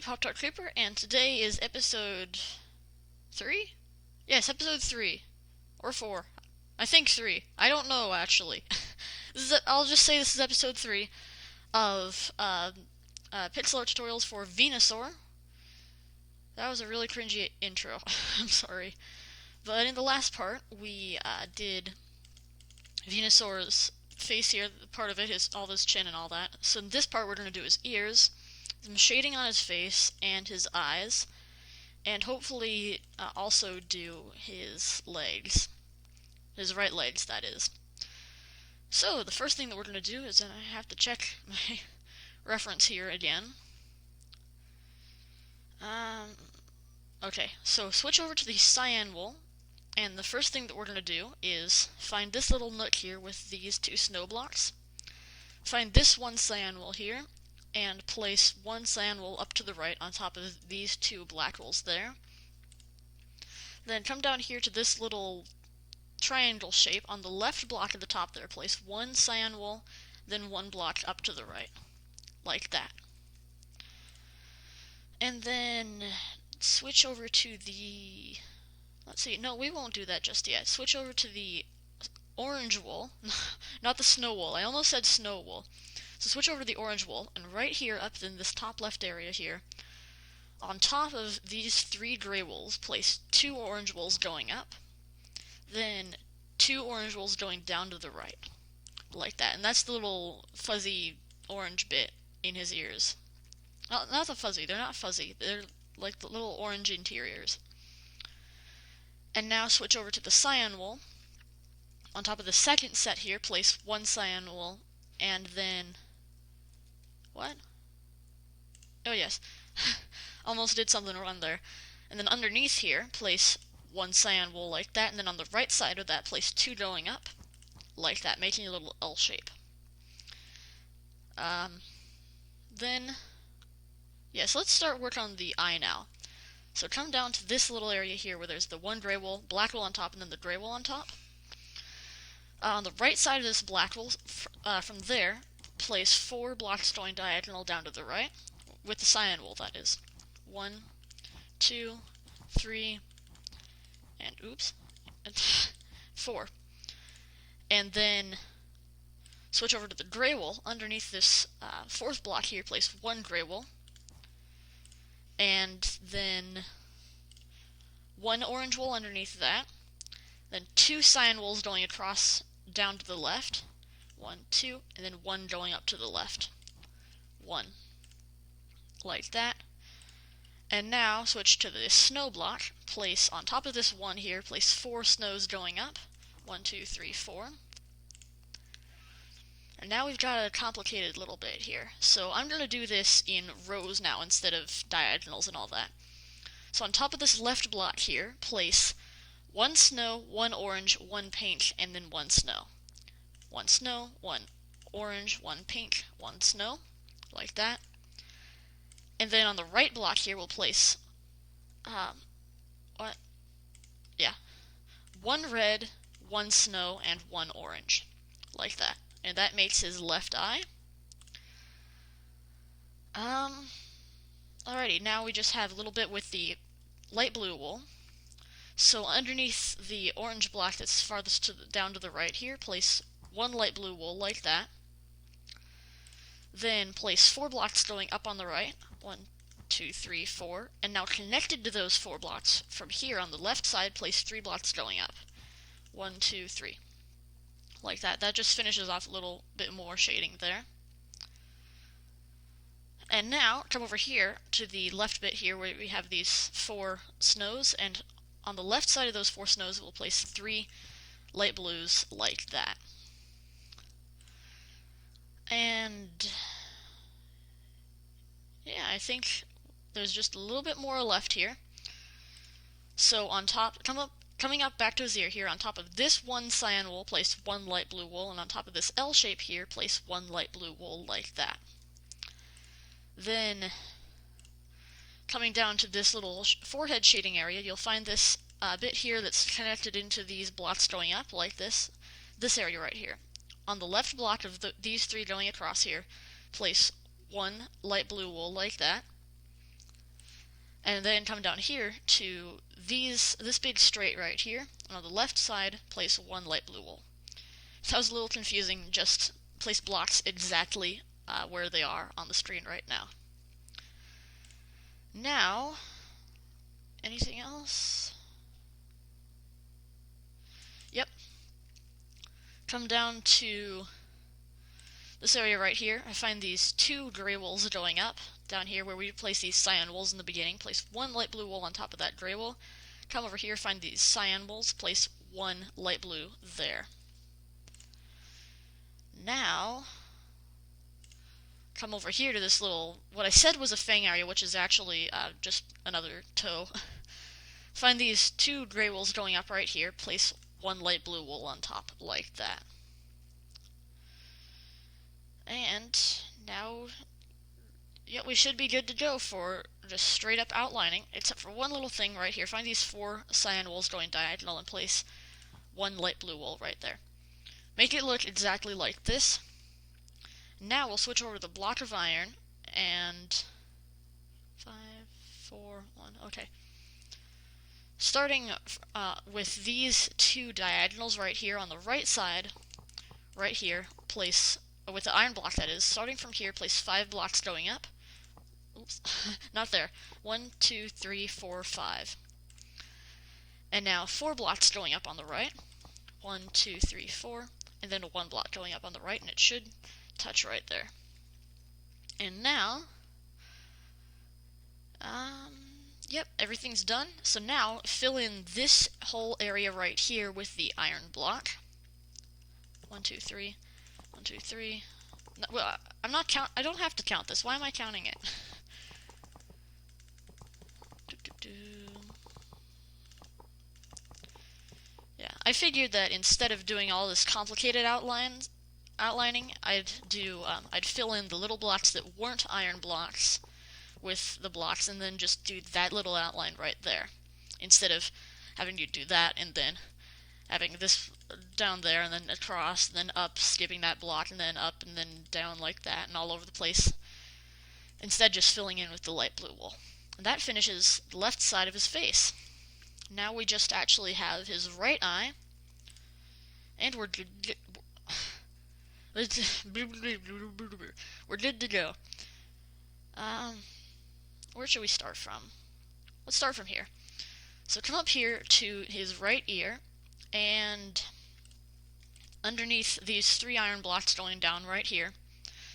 ThePoptartCrpr, and today is episode 3? Yes, episode 3. Or 4. I think 3. I don't know, actually. I'll just say this is episode 3 of pixel art tutorials for Venusaur. That was a really cringy intro. I'm sorry. But in the last part, we did Venusaur's face here. Part of it is all his chin and all that. So in this part, we're going to do his ears, some shading on his face and his eyes, and hopefully also do his legs. His right legs, that is. So the first thing that we're going to do is I have to check my reference here again. Okay, so switch over to the cyan wool, and the first thing that we're going to do is find this little nook here with these two snow blocks. Find this one cyan wool here, and place one cyan wool up to the right on top of these two black wools there. Then come down here to this little triangle shape on the left block at the top there. Place one cyan wool, then one block up to the right, like that. And then switch over to the... Let's see, no, we won't do that just yet. Switch over to the orange wool, not the snow wool. I almost said snow wool. So switch over to the orange wool, and right here, up in this top left area here, on top of these three gray wools, place two orange wools going up, then two orange wools going down to the right, like that. And that's the little fuzzy orange bit in his ears. Not the fuzzy, they're not fuzzy, they're like the little orange interiors. And now switch over to the cyan wool. On top of the second set here, place one cyan wool, and then... What? Oh yes, almost did something wrong there. And then underneath here, place one cyan wool like that, and then on the right side of that, place two going up, like that, making a little L shape. Then, yes, let's start work on the eye now. So come down to this little area here where there's the one gray wool, black wool on top, and then the gray wool on top. On the right side of this black wool, from there, place four blocks going diagonal down to the right, with the cyan wool, that is. 1, 2, 3, and oops, 4. And then switch over to the gray wool. Underneath this fourth block here, place one gray wool, and then one orange wool underneath that, then two cyan wools going across down to the left, 1, 2, and then one going up to the left, 1, like that. And now switch to the snow block, place on top of this one here, place four snows going up, 1, 2, 3, 4. And now we've got a complicated little bit here. So I'm going to do this in rows now instead of diagonals and all that. So on top of this left block here, place one snow, one orange, one pink, and then one snow. One snow, one orange, one pink, one snow, like that. And then on the right block here, we'll place, one red, one snow, and one orange, like that. And that makes his left eye. Alrighty, now we just have a little bit with the light blue wool. So underneath the orange block that's farthest down to the right here, place one light blue wool like that. Then place four blocks going up on the right, 1, 2, 3, 4, and now connected to those four blocks from here on the left side, place three blocks going up, 1, 2, 3, like that. That just finishes off a little bit more shading there. And now come over here to the left bit here where we have these four snows, and on the left side of those four snows we'll place three light blues like that. And yeah, I think there's just a little bit more left here. So on top, coming up back to his ear here, on top of this one cyan wool, place one light blue wool, and on top of this L shape here, place one light blue wool like that. Then coming down to this little forehead shading area, you'll find this bit here that's connected into these blocks going up like this area right here. On the left block of these three going across here, place one light blue wool like that. And then come down here to this big straight right here, and on the left side, place one light blue wool. So that was a little confusing, just place blocks exactly where they are on the screen right now. Now, anything else? Yep. Come down to this area right here. I find these two gray wools going up. Down here where we place these cyan wools in the beginning, place one light blue wool on top of that gray wool. Come over here, find these cyan wools, place one light blue there. Now, come over here to this little, what I said was a fang area, which is actually just another toe. Find these two gray wools going up right here, place one light blue wool on top, like that. And now, yeah, we should be good to go for just straight up outlining, except for one little thing right here. Find these four cyan wools going diagonal and place one light blue wool right there. Make it look exactly like this. Now we'll switch over to the block of iron and 5, 4, 1, okay. Starting with these two diagonals right here on the right side, right here, place, with the iron block that is, starting from here, place 5 blocks going up. Oops, not there. 1, 2, 3, 4, 5. And now 4 blocks going up on the right. 1, 2, 3, 4. And then 1 block going up on the right, and it should touch right there. And now, yep, everything's done. So now, fill in this whole area right here with the iron block. 1, 2, 3. 1, 2, 3. No, well, I don't have to count this. Why am I counting it? Yeah, I figured that instead of doing all this complicated outlining, I'd fill in the little blocks that weren't iron blocks with the blocks, and then just do that little outline right there, instead of having to do that and then having this down there and then across, and then up, skipping that block, and then up and then down like that, and all over the place. Instead, just filling in with the light blue wool. And that finishes the left side of his face. Now we just actually have his right eye, and we're good to go. Where should we start from? Let's start from here. So come up here to his right ear, and underneath these 3 iron blocks going down right here,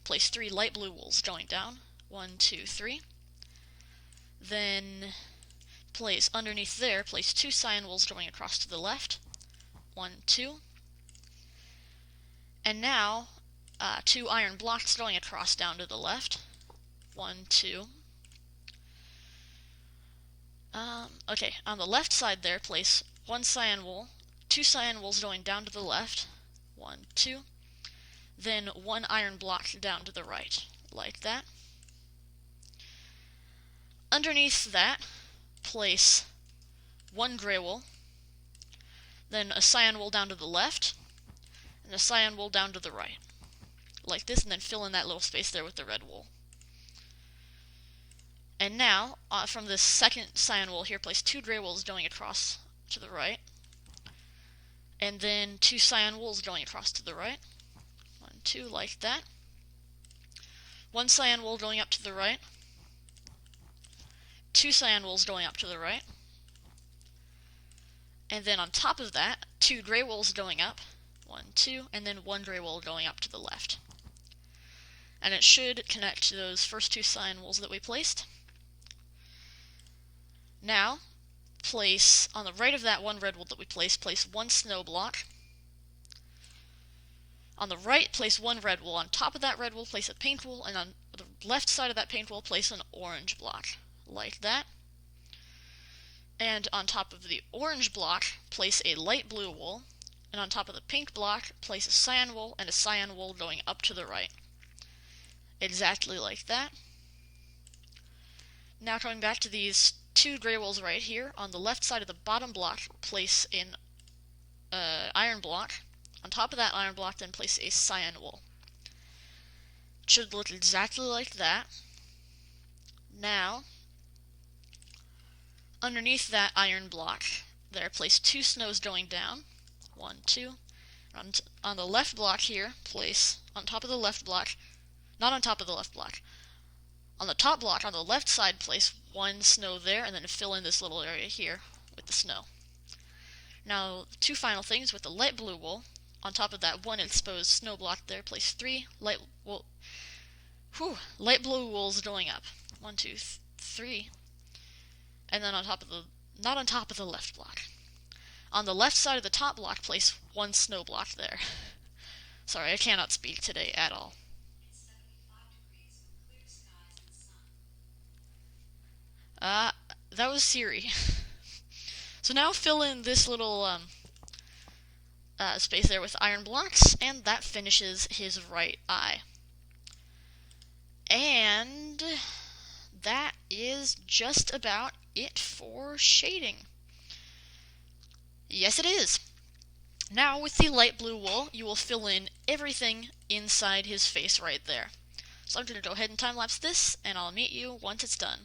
place 3 light blue wools going down. 1, 2, 3. Then place underneath there, place 2 cyan wools going across to the left. 1, 2. And now 2 iron blocks going across down to the left. 1, 2. Okay, on the left side there, place 1 cyan wool, 2 cyan wools going down to the left. 1, 2. Then 1 iron block down to the right, like that. Underneath that, place 1 gray wool, then a cyan wool down to the left, and a cyan wool down to the right, like this, and then fill in that little space there with the red wool. And now, from this second cyan wool here, place 2 gray wools going across to the right, and then 2 cyan wools going across to the right. 1, 2, like that. 1 cyan wool going up to the right. 2 cyan wools going up to the right. And then on top of that, 2 gray wools going up. 1, 2, and then 1 gray wool going up to the left. And it should connect to those first 2 cyan wools that we placed. Now, place, on the right of that 1 red wool that we placed, place 1 snow block. On the right, place 1 red wool. On top of that red wool, place a paint wool, and on the left side of that paint wool, place an orange block, like that. And on top of the orange block, place a light blue wool, and on top of the pink block, place a cyan wool and a cyan wool going up to the right. Exactly like that. Now coming back to these 2 gray wools right here, on the left side of the bottom block, place an iron block. On top of that iron block, then place a cyan wool. It should look exactly like that. Now, underneath that iron block there, place 2 snows going down. 1, 2. On the left block here, place on top of the left block, not on top of the left block, on the top block on the left side, place 1 snow there, and then fill in this little area here with the snow. Now, 2 final things with the light blue wool. On top of that 1 exposed snow block there, place 3 light blue wools going up. 1, 2, 3. And then on top of the, not on top of the left block. On the left side of the top block, place 1 snow block there. Sorry, I cannot speak today at all. That was Siri. So now fill in this little space there with iron blocks, and that finishes his right eye. And that is just about it for shading. Yes, it is. Now with the light blue wool, you will fill in everything inside his face right there. So I'm going to go ahead and time-lapse this, and I'll meet you once it's done.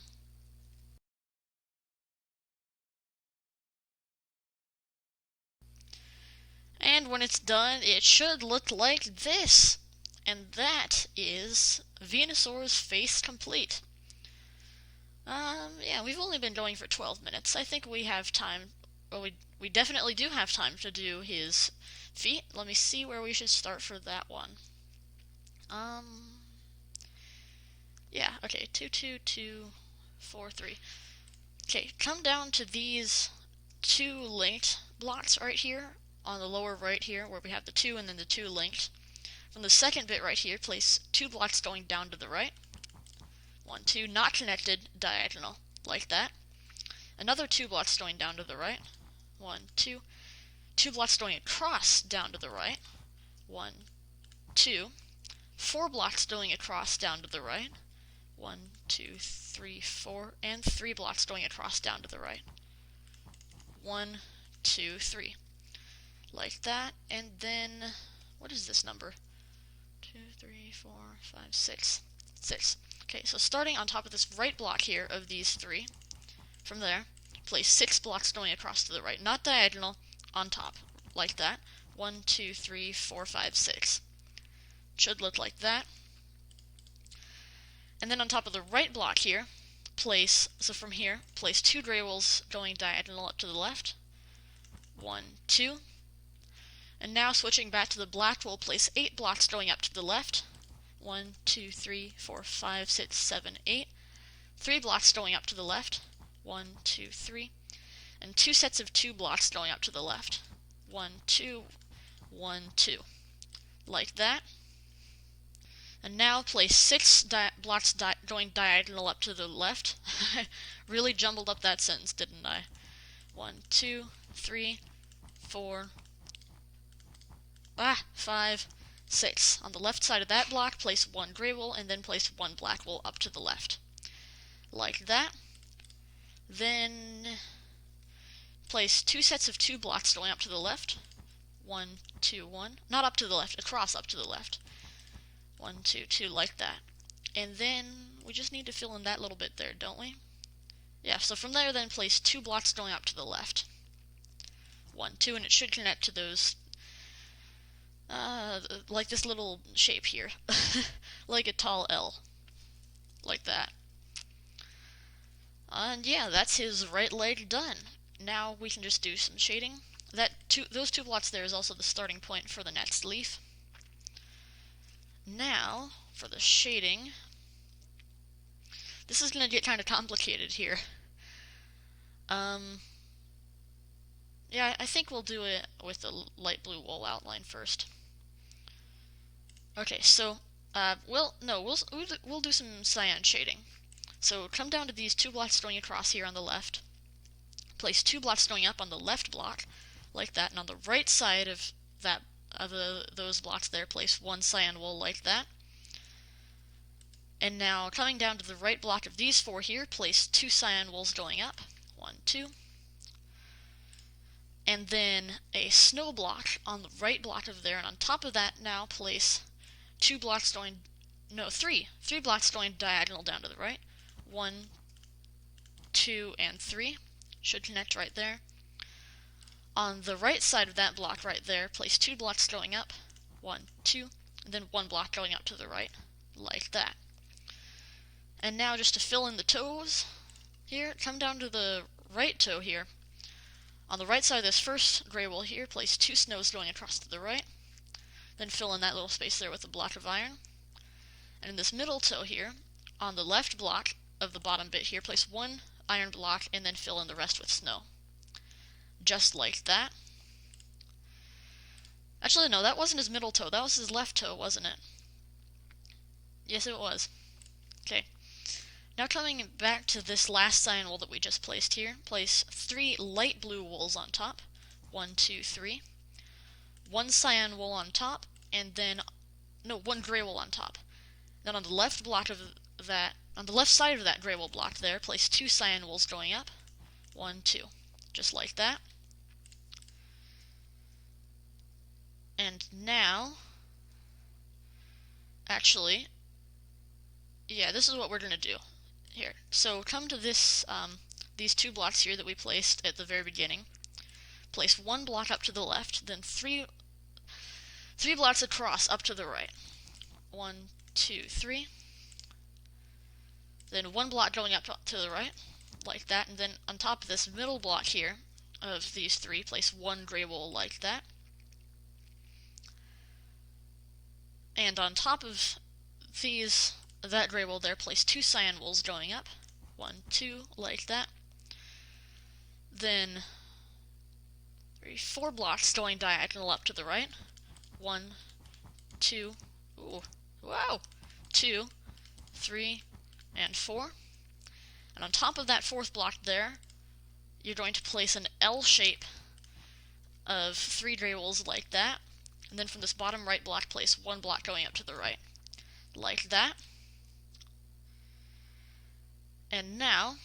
And when it's done, it should look like this. And that is Venusaur's face complete. Yeah, we've only been going for 12 minutes. I think we have time. Well, we definitely do have time to do his feet. Let me see where we should start for that one. Yeah, okay, 2, 2, 2, 4, 3. Okay, come down to these 2 linked blocks right here on the lower right here, where we have the 2 and then the 2 linked. From the second bit right here, place 2 blocks going down to the right. 1, 2, not connected, diagonal, like that. Another 2 blocks going down to the right. 1, 2. 2 blocks going across down to the right. 1, 2. 4 blocks going across down to the right. 1, 2, 3, 4. And 3 blocks going across down to the right. 1, 2, 3. Like that. And then, what is this number? 2, 3, 4, 5, 6. 6. Okay, so starting on top of this right block here of these 3, from there, place 6 blocks going across to the right, not diagonal, on top, like that. 1, 2, 3, 4, 5, 6. Should look like that. And then on top of the right block here, so from here, place 2 gray wools going diagonal up to the left. 1, 2. And now switching back to the black wool, place 8 blocks going up to the left. 1, 2, 3, 4, 5, 6, 7, 8. 3 blocks going up to the left. 1, 2, 3. And 2 sets of 2 blocks going up to the left. 1, 2, 1, 2. Like that. And now place 6 blocks going diagonal up to the left. I really jumbled up that sentence, didn't I? 1, 2, 3, 4, 5, 6. On the left side of that block, place 1 gray wool, and then place 1 black wool up to the left. Like that. Then place 2 sets of 2 blocks going up to the left. 1, 2, 1. Not up to the left, across up to the left. 1, 2, 2, like that. And then we just need to fill in that little bit there, don't we? Yeah, so from there then place 2 blocks going up to the left. 1, 2, and it should connect to those, like this little shape here. Like a tall L. Like that. And yeah, that's his right leg done. Now we can just do some shading. Those 2 blocks there is also the starting point for the next leaf. Now, for the shading, this is going to get kind of complicated here. Yeah, I think we'll do it with the light blue wool outline first. Okay, so, we'll do some cyan shading. So come down to these 2 blocks going across here on the left. Place 2 blocks going up on the left block, like that, and on the right side of those blocks there, place 1 cyan wool like that. And now coming down to the right block of these 4 here, place 2 cyan wools going up. 1, 2. And then a snow block on the right block of there, and on top of that now place 3 blocks going diagonal down to the right. 1, 2, and 3. should connect right there. On the right side of that block right there, place 2 blocks going up, 1, 2, and then 1 block going up to the right, like that. And now just to fill in the toes, here, come down to the right toe here. On the right side of this first gray wool here, place 2 snows going across to the right, then fill in that little space there with a block of iron. And in this middle toe here, on the left block of the bottom bit here, place 1 iron block and then fill in the rest with snow. Just like that. Actually, no, that wasn't his middle toe, that was his left toe, wasn't it? Yes, it was. Okay. Now coming back to this last cyan wool that we just placed here, place 3 light blue wools on top. 1, 2, 3. 1 cyan wool on top, and then, no, 1 gray wool on top. Then on the left block of that, on the left side of that gray wool block there, place 2 cyan wools going up. 1, 2. Just like that. And now, actually, yeah, this is what we're going to do here. So come to this, these 2 blocks here that we placed at the very beginning. Place 1 block up to the left, then 3 blocks across up to the right. 1, 2, 3. Then 1 block going up to the right, like that, and then on top of this middle block here of these 3, place 1 gray wool like that. And on top of that gray wool there, place 2 cyan wools going up. 1, 2, like that. Then 4 blocks going diagonal up to the right. 1, 2, ooh, wow, 2, 3, and 4. And on top of that 4th block there, you're going to place an L shape of 3 gray wools like that. And then from this bottom right block, place 1 block going up to the right, like that. And now,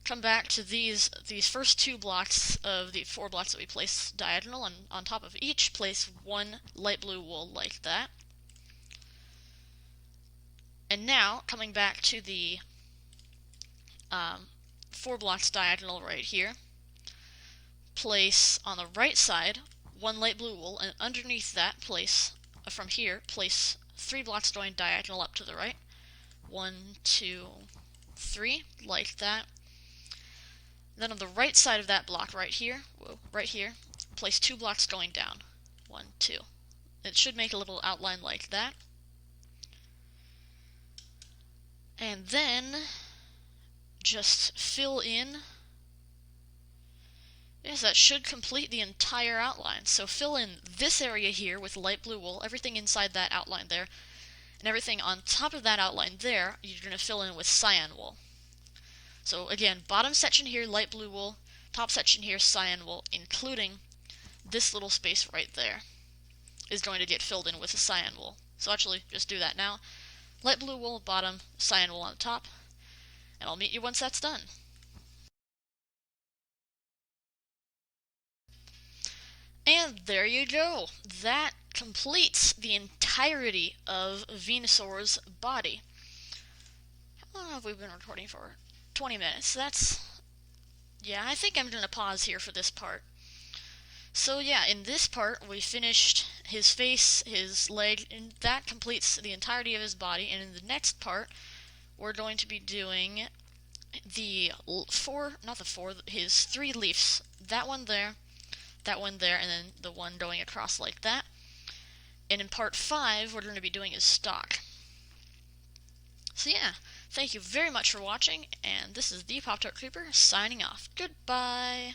come back to these first 2 blocks of the 4 blocks that we placed diagonal, and on top of each, place 1 light blue wool like that. And now, coming back to the 4 blocks diagonal right here, place on the right side 1 light blue wool, and underneath that place, from here, place 3 blocks going diagonal up to the right. 1, 2, 3, like that. Then on the right side of that block right here, place 2 blocks going down. 1, 2. It should make a little outline like that. And then just fill in. Yes, that should complete the entire outline. So fill in this area here with light blue wool, everything inside that outline there, and everything on top of that outline there, you're going to fill in with cyan wool. So again, bottom section here, light blue wool, top section here, cyan wool, including this little space right there is going to get filled in with the cyan wool. So actually, just do that now. Light blue wool bottom, cyan wool on the top, and I'll meet you once that's done. And there you go. That completes the entirety of Venusaur's body. How long have we been recording for? 20 minutes. Yeah, I think I'm going to pause here for this part. So yeah, in this part, we finished his face, his leg, and that completes the entirety of his body. And in the next part, we're going to be doing his 3 leaves. That one there, and then the one going across like that. And in part 5, we're going to be doing his stalk. So yeah, thank you very much for watching, and this is ThePoptartCrpr signing off. Goodbye!